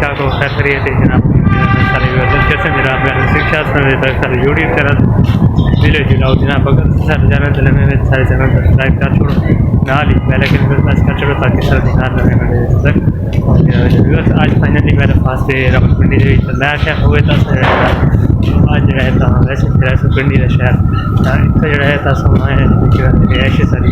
ठाक हो, खैर खैरियत है जनाब। सारे वैसे कैसे मेरा शिक्षा सारे यूट्यूब चैनल विलेज लाओ जनाब, अगर सारे चैनल चले में सारे चैनल सब्सक्राइब कर छोड़ो ना ही पहले के प्रेस कर छोड़ो ताकि सारे ध्यान रहे मेरे तक। वैसे आज फाइनली मेरे पास से रावलपिंडी जो मैं क्या हुए था आज जो है वैसे रावलपिंडी का शहर इतना जो है समाए रिहायश सारी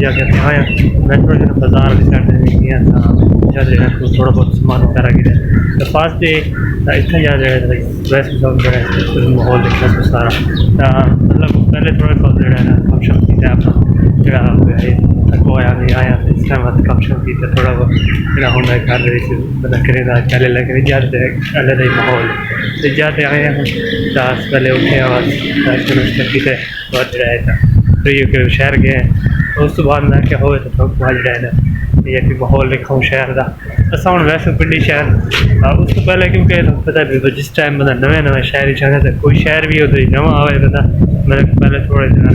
जाके आया मैं थोड़ा जो बाजार भी साइड गया था जब जो है थोड़ा बहुत सामान वगैरह गिरा तो पास से इतना ज़्यादा जो है वैसे सब जो है माहौल देखना तो सारा मतलब पहले थोड़ा बहुत जो है फंक्शन किया अपना जोड़ा हो आया नहीं आया तो इस टाइम फंक्शन किया थोड़ा बहुत जोड़ा होना घर मतलब करें पहले लगे ज़्यादा अलग ही माहौल तो ज़्यादा आए हैं 10 पहले उठे आवाज़ की बहुत जोड़ा है तो ये कि शहर गए उस तो बाद मैं क्या हो तो थोड़ा जोड़ा है ये कि माहौल लिखाऊँ शहर का असा हूँ वैसे पिंडी शहर उस तो पहले क्योंकि पता भी जिस टाइम मतलब नवे नवे शहर चाहते तो कोई शहर भी होता नवा आए बंदा मतलब पहले थोड़े दिन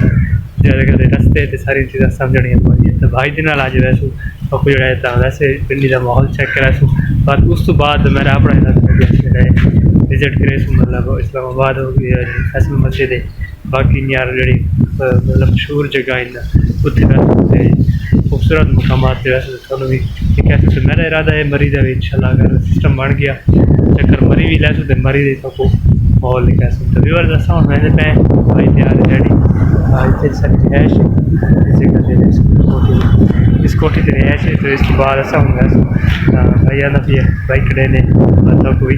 जैसे रस्ते तो सारी चीज़ें समझनियाँ पौंदियां तो भाई दिन अज वैसू आपको जो है वैसे पिंडी का माहौल चेक करा सू पर उस तो बाद मेरा अपना विजिट करे सू मतलब इस्लामाबाद हो गई फैसल मस्जिद है बाकी यार जी मतलब मशहूर जगह इन उत्थे खूबसूरत मकामात वैसे थोड़ा भी कह सकते मेरा इरादा है मरी का भी इंशाल्लाह अगर सिस्टम बन गया चक्कर मरी भी लै सकते मरी दे सबको माहौल नहीं कह सकते व्यूअर्स ऐसा मैंने पे भाई तैयार है रेडी इतने सारी रिहायश इस कोठी से रिहायश है तो इसके बाद ऐसा होंगे भैया ना फिर बाइक खड़े ने मतलब कोई